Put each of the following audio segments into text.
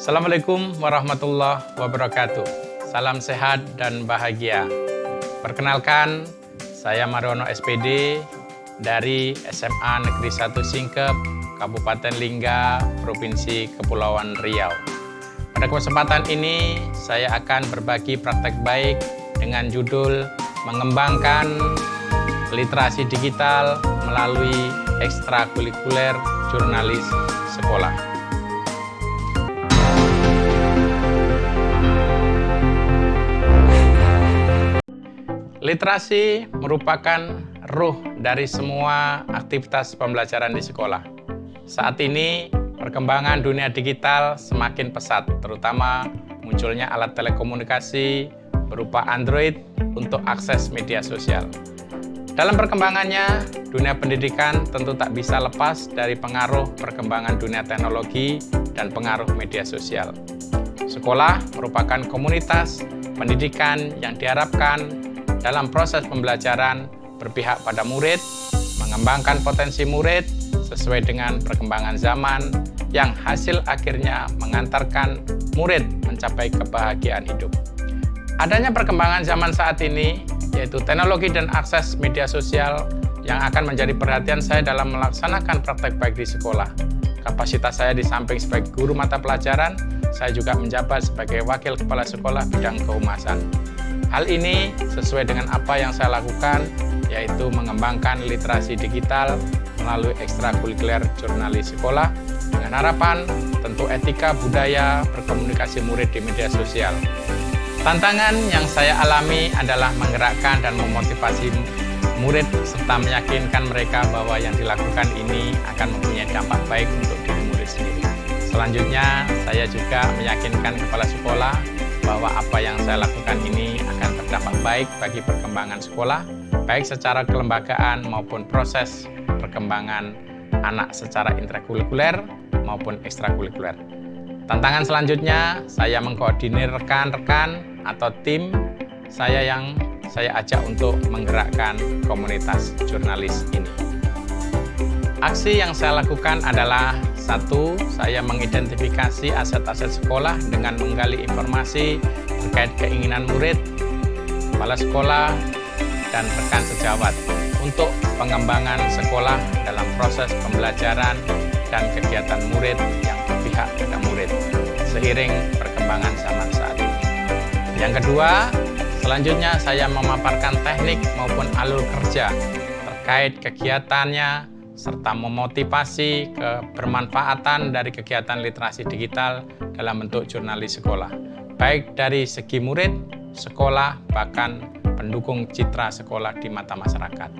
Assalamualaikum warahmatullahi wabarakatuh. Salam sehat dan bahagia. Perkenalkan, saya Mariono SPD dari SMA Negeri 1 Singkep, Kabupaten Lingga, Provinsi Kepulauan Riau. Pada kesempatan ini, saya akan berbagi praktek baik dengan judul mengembangkan literasi digital melalui ekstrakurikuler jurnalis sekolah. Literasi merupakan ruh dari semua aktivitas pembelajaran di sekolah. Saat ini, perkembangan dunia digital semakin pesat, terutama munculnya alat telekomunikasi berupa Android untuk akses media sosial. Dalam perkembangannya, dunia pendidikan tentu tak bisa lepas dari pengaruh perkembangan dunia teknologi dan pengaruh media sosial. Sekolah merupakan komunitas pendidikan yang diharapkan dalam proses pembelajaran berpihak pada murid, mengembangkan potensi murid sesuai dengan perkembangan zaman yang hasil akhirnya mengantarkan murid mencapai kebahagiaan hidup. Adanya perkembangan zaman saat ini, yaitu teknologi dan akses media sosial yang akan menjadi perhatian saya dalam melaksanakan praktek baik di sekolah. Kapasitas saya di samping sebagai guru mata pelajaran, saya juga menjabat sebagai wakil kepala sekolah bidang kehumasan. Hal ini sesuai dengan apa yang saya lakukan, yaitu mengembangkan literasi digital melalui ekstrakurikuler jurnalis sekolah dengan harapan tentu etika budaya berkomunikasi murid di media sosial. Tantangan yang saya alami adalah menggerakkan dan memotivasi murid serta meyakinkan mereka bahwa yang dilakukan ini akan mempunyai dampak baik untuk diri murid sendiri. Selanjutnya, saya juga meyakinkan kepala sekolah bahwa apa yang saya lakukan ini akan berdampak baik bagi perkembangan sekolah, baik secara kelembagaan maupun proses perkembangan anak secara intrakurikuler maupun ekstrakurikuler. Tantangan selanjutnya, saya mengkoordinir rekan-rekan atau tim saya yang saya ajak untuk menggerakkan komunitas jurnalis ini. Aksi yang saya lakukan adalah: 1. Saya mengidentifikasi aset-aset sekolah dengan menggali informasi terkait keinginan murid, kepala sekolah, dan rekan sejawat untuk pengembangan sekolah dalam proses pembelajaran dan kegiatan murid yang berpihak pada murid seiring perkembangan zaman saat ini. Yang kedua, selanjutnya saya memaparkan teknik maupun alur kerja terkait kegiatannya serta memotivasi kebermanfaatan dari kegiatan literasi digital dalam bentuk jurnalis sekolah, baik dari segi murid, sekolah, bahkan pendukung citra sekolah di mata masyarakat.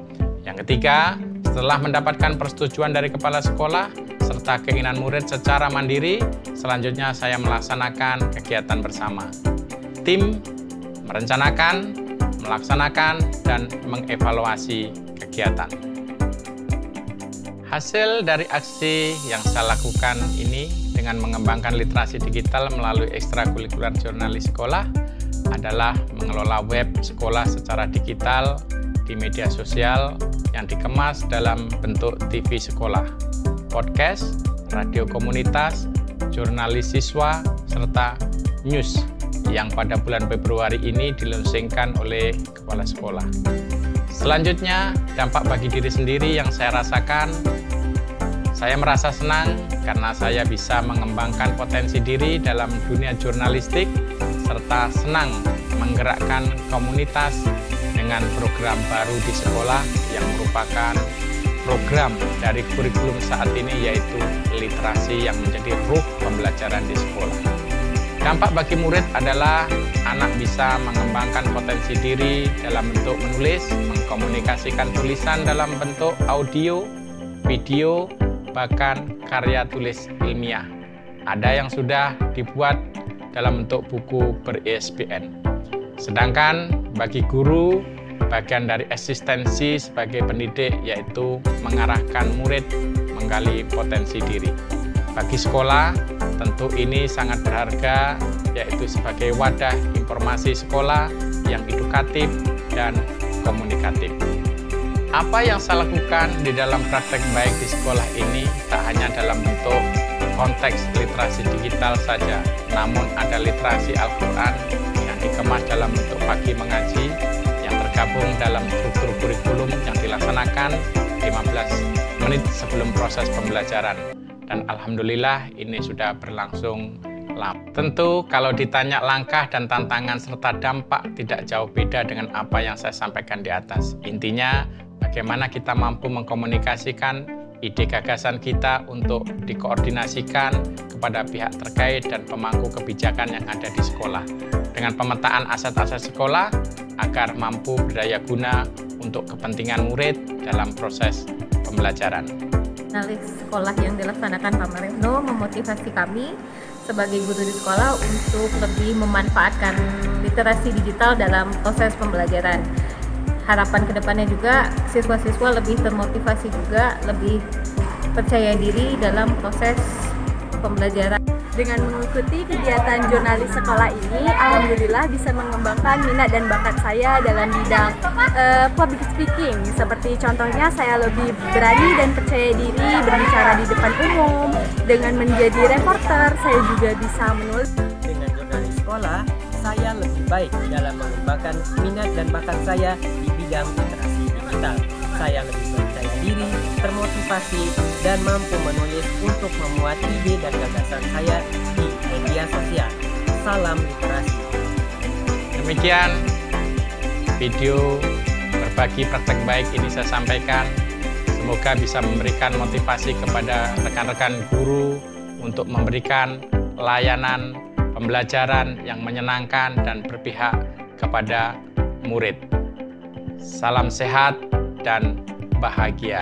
Yang ketiga, setelah mendapatkan persetujuan dari kepala sekolah serta keinginan murid secara mandiri, selanjutnya saya melaksanakan kegiatan bersama. Tim merencanakan, melaksanakan, dan mengevaluasi kegiatan. Hasil dari aksi yang saya lakukan ini dengan mengembangkan literasi digital melalui ekstrakurikuler jurnalis sekolah adalah mengelola web sekolah secara digital di media sosial yang dikemas dalam bentuk TV sekolah, podcast, radio komunitas, jurnalis siswa, serta news yang pada bulan Februari ini diluncurkan oleh kepala sekolah. Selanjutnya, dampak bagi diri sendiri yang saya rasakan, saya merasa senang karena saya bisa mengembangkan potensi diri dalam dunia jurnalistik serta senang menggerakkan komunitas dengan program baru di sekolah yang merupakan program dari kurikulum saat ini, yaitu literasi yang menjadi ruh pembelajaran di sekolah. Dampak bagi murid adalah anak bisa mengembangkan potensi diri dalam bentuk menulis, mengkomunikasikan tulisan dalam bentuk audio, video, bahkan karya tulis ilmiah. Ada yang sudah dibuat dalam bentuk buku ber-ISBN. Sedangkan bagi guru, bagian dari eksistensi sebagai pendidik yaitu mengarahkan murid menggali potensi diri. Bagi sekolah, tentu ini sangat berharga, yaitu sebagai wadah informasi sekolah yang edukatif dan komunikatif. Apa yang saya lakukan di dalam praktek baik di sekolah ini tak hanya dalam bentuk konteks literasi digital saja, namun ada literasi Al-Quran yang dikemas dalam bentuk pagi mengaji yang tergabung dalam struktur kurikulum yang dilaksanakan 15 menit sebelum proses pembelajaran. Dan alhamdulillah ini sudah berlangsung lama. Tentu kalau ditanya langkah dan tantangan serta dampak tidak jauh beda dengan apa yang saya sampaikan di atas. Intinya bagaimana kita mampu mengkomunikasikan ide gagasan kita untuk dikoordinasikan kepada pihak terkait dan pemangku kebijakan yang ada di sekolah dengan pemetaan aset-aset sekolah agar mampu berdaya guna untuk kepentingan murid dalam proses pembelajaran. Analis sekolah yang dilaksanakan Pak Mariono memotivasi kami sebagai guru di sekolah untuk lebih memanfaatkan literasi digital dalam proses pembelajaran. Harapan kedepannya juga siswa-siswa lebih termotivasi juga, lebih percaya diri dalam proses pembelajaran. Dengan mengikuti kegiatan jurnalis sekolah ini, alhamdulillah bisa mengembangkan minat dan bakat saya dalam bidang public speaking. Seperti contohnya saya lebih berani dan percaya diri berbicara di depan umum. Dengan menjadi reporter, saya juga bisa menulis. Dengan jurnalis sekolah, saya lebih baik dalam mengembangkan minat dan bakat saya di bidang literasi digital. Saya lebih percaya diri, termotivasi, dan mampu menulis untuk memuat ide dan gagasan saya di media sosial. Salam literasi. Demikian video berbagi praktek baik ini saya sampaikan. Semoga bisa memberikan motivasi kepada rekan-rekan guru untuk memberikan layanan pembelajaran yang menyenangkan dan berpihak kepada murid. Salam sehat dan bahagia.